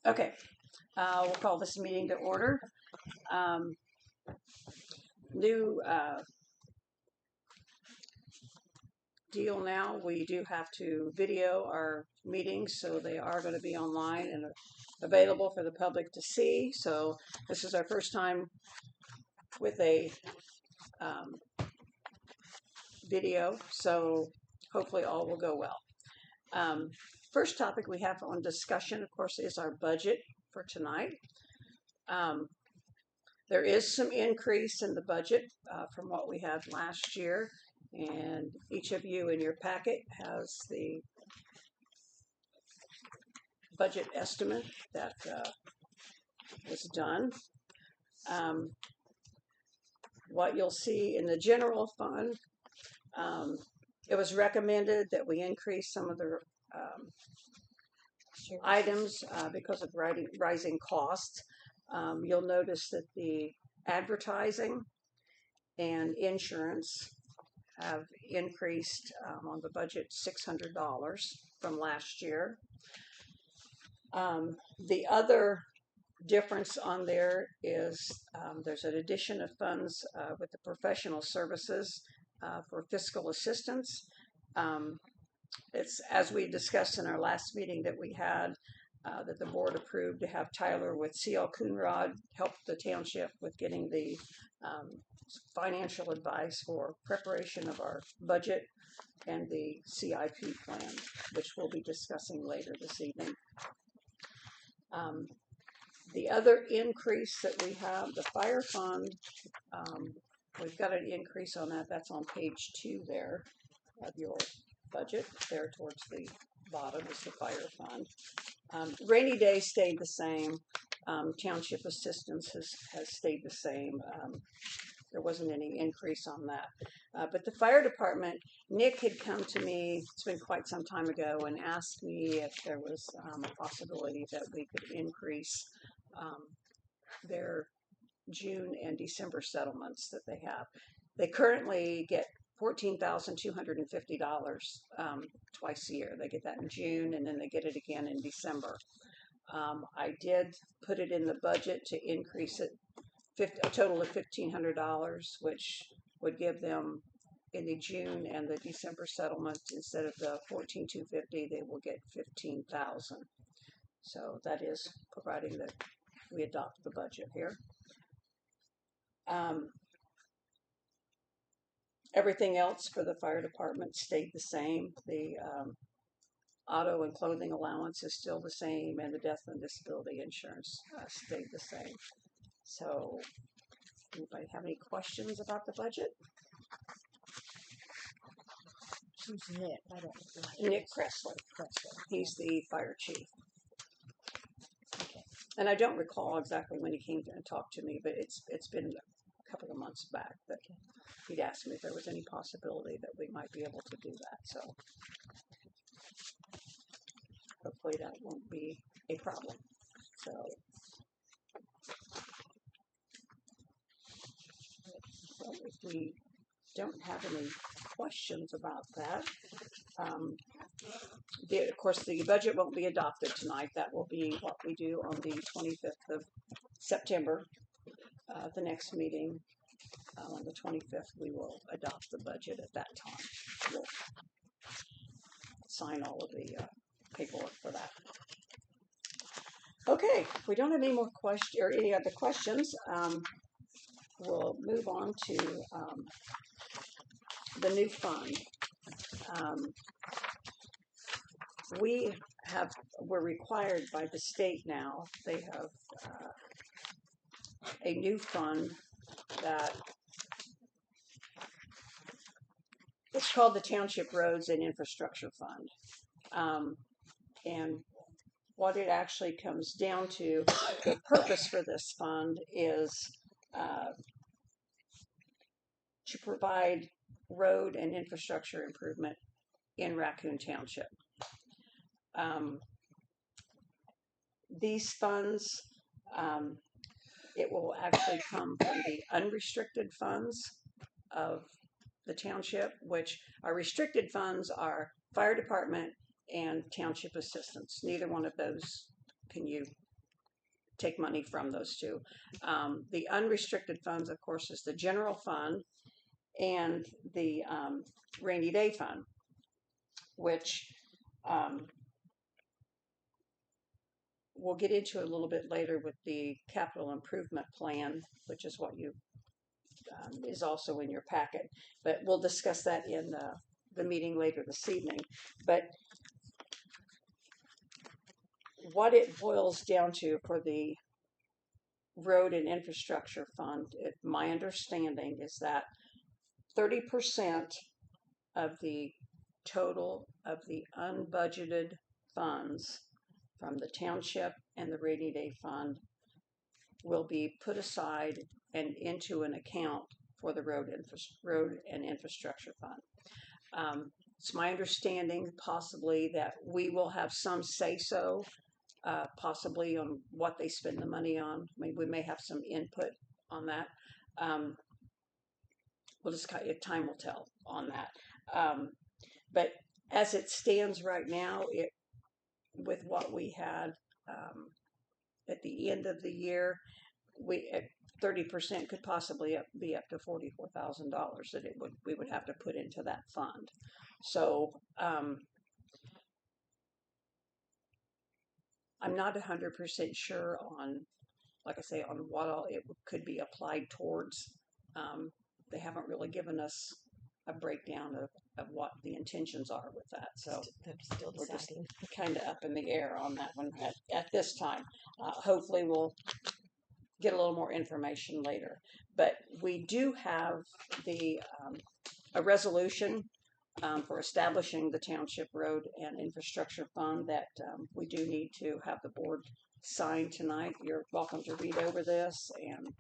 Okay, we'll call this meeting to order. New deal now, we do have to video our meetings, so they are going to be online and available for the public to see. So this is our first time with a video, so hopefully all will go well. First topic we have on discussion, of course, is our budget for tonight. There is some increase in the budget from what we had last year, and each of you in your packet has the budget estimate that was done. What you'll see in the general fund, it was recommended that we increase some of the items because of rising costs. You'll notice that the advertising and insurance have increased on the budget $600 from last year. The other difference on there is there's an addition of funds with the professional services for fiscal assistance. It's as we discussed in our last meeting that we had, that the board approved to have Tyler with C.L. Coonrod help the township with getting the financial advice for preparation of our budget and the CIP plan, which we'll be discussing later this evening. The other increase that we have, the fire fund, we've got an increase on that. That's on page 2 there of your budget. There towards the bottom is the fire fund. Rainy day stayed the same. Township assistance has stayed the same. There wasn't any increase on that. But the fire department, Nick had come to me, it's been quite some time ago, and asked me if there was a possibility that we could increase their June and December settlements that they have. They currently get $14,250 twice a year. They get that in June, and then they get it again in December. I did put it in the budget to increase it a total of $1,500, which would give them in the June and the December settlement, instead of the $14,250, they will get $15,000. So that is providing that we adopt the budget here. Everything else for the fire department stayed the same. The auto and clothing allowance is still the same, and the death and disability insurance stayed the same. So, anybody have any questions about the budget? Who's Nick? I don't know. Nick Kressler. He's the fire chief. Okay. And I don't recall exactly when he came and talked to me, but it's been a couple of months back that he'd asked me if there was any possibility that we might be able to do that. So hopefully that won't be a problem. So if we don't have any questions about that, of course the budget won't be adopted tonight. That will be what we do on the 25th of September. The next meeting on the 25th, we will adopt the budget at that time. We'll sign all of the paperwork for that. Okay, if we don't have any more questions or any other questions, we'll move on to the new fund. We're required by the state now. They have a new fund that it's called the Township Roads and Infrastructure Fund. And what it actually comes down to, the purpose for this fund is to provide road and infrastructure improvement in Raccoon Township. These funds, it will actually come from the unrestricted funds of the township, which our restricted funds are fire department and township assistance. Neither one of those can you take money from those two. The unrestricted funds, of course, is the general fund and the rainy day fund, which we'll get into a little bit later with the capital improvement plan, which is what you is also in your packet. But we'll discuss that in the meeting later this evening. But what it boils down to for the road and infrastructure fund, my understanding is that 30% of the total of the unbudgeted funds from the township and the rainy day fund will be put aside and into an account for the road and infrastructure fund. It's my understanding possibly that we will have some say-so possibly on what they spend the money on. I mean, we may have some input on that. We'll just time will tell on that. But as it stands right now, with what we had at the end of the year, 30% could possibly be up to $44,000 that we would have to put into that fund. So I'm not 100% sure on, like I say, on what all it could be applied towards. They haven't really given us a breakdown of what the intentions are with that. So still we're just deciding. kind of up in the air on that one at this time. Hopefully we'll get a little more information later. But we do have a resolution for establishing the Township Road and Infrastructure Fund that we do need to have the board sign tonight. You're welcome to read over this and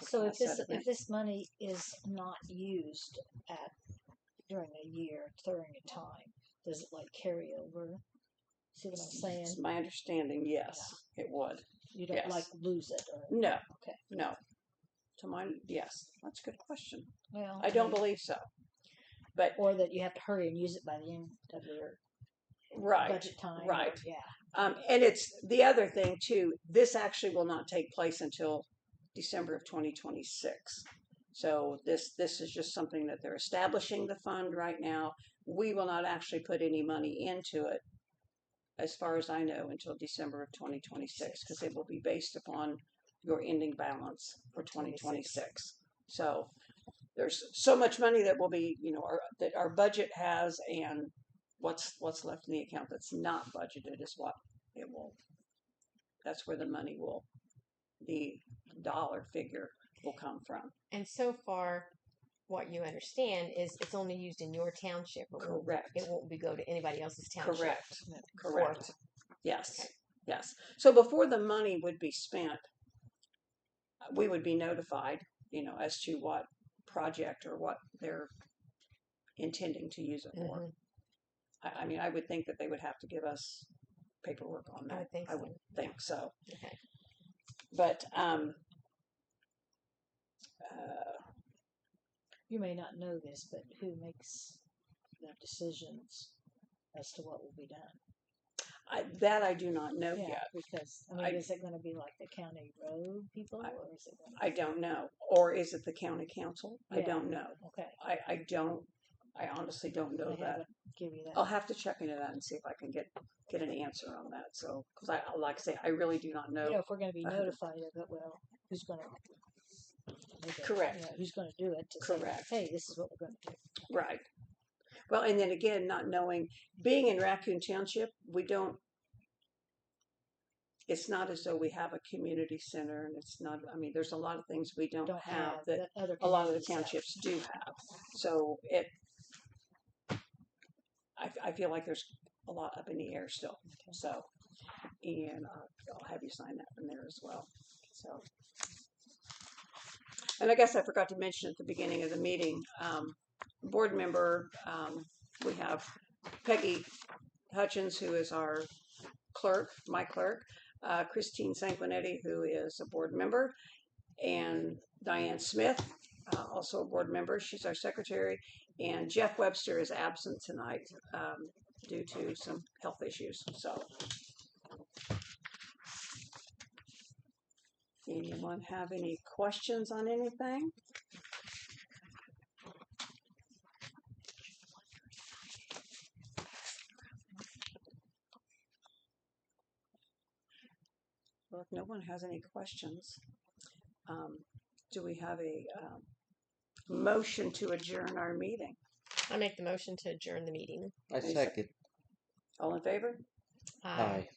So if this money is not used during a year, during a time, does it like carry over? See what I'm saying? It's my understanding, yes, it would. You don't like lose it? Or, no. Okay. No. To mine, yes. That's a good question. Well, I don't believe so. But or that you have to hurry and use it by the end of your budget time. Right. Or, yeah. And it's the other thing too. This actually will not take place until December of 2026. So this is just something that they're establishing the fund right now. We will not actually put any money into it, as far as I know, until December of 2026, because it will be based upon your ending balance for 2026. So there's so much money that will be, that our budget has, and what's left in the account that's not budgeted is what it will. That's where the money will, the dollar figure will come from. And so far, what you understand is it's only used in your township. Correct. It won't go to anybody else's township. Correct. Yes. Okay. Yes. So before the money would be spent, we would be notified, as to what project or what they're intending to use it for. Mm-hmm. I mean, I would think that they would have to give us paperwork on that. I would think so. Okay. But you may not know this, but who makes the decisions as to what will be done? I do not know yet. Because is it going to be like the county road people, or is it? I don't know. Or is it the county council? Yeah. I don't know. Okay. I honestly don't know that. Give you that. I'll have to check into that and see if I can get an answer on that. So, because like I say, I really do not know. If we're going to be notified of it, well, who's going to? Correct. Who's going to do it? Correct. Say, hey, this is what we're going to do. Right. Well, and then again, not knowing, being in Raccoon Township, it's not as though we have a community center, and it's not, there's a lot of things we don't have that a lot of the townships do have. So I feel like there's a lot up in the air still. Okay. So, and I'll have you sign that from there as well. So, and I guess I forgot to mention at the beginning of the meeting, board member, we have Peggy Hutchins, who is our clerk, my clerk, Christine Sanquenetti, who is a board member, and Diane Smith, also a board member. She's our secretary, and Jeff Webster is absent tonight due to some health issues. So Anyone have any questions on anything? Well, if no one has any questions, do we have a motion to adjourn our meeting? I make the motion to adjourn the meeting. I second. All in favor? Aye.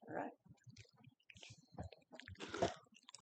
All right.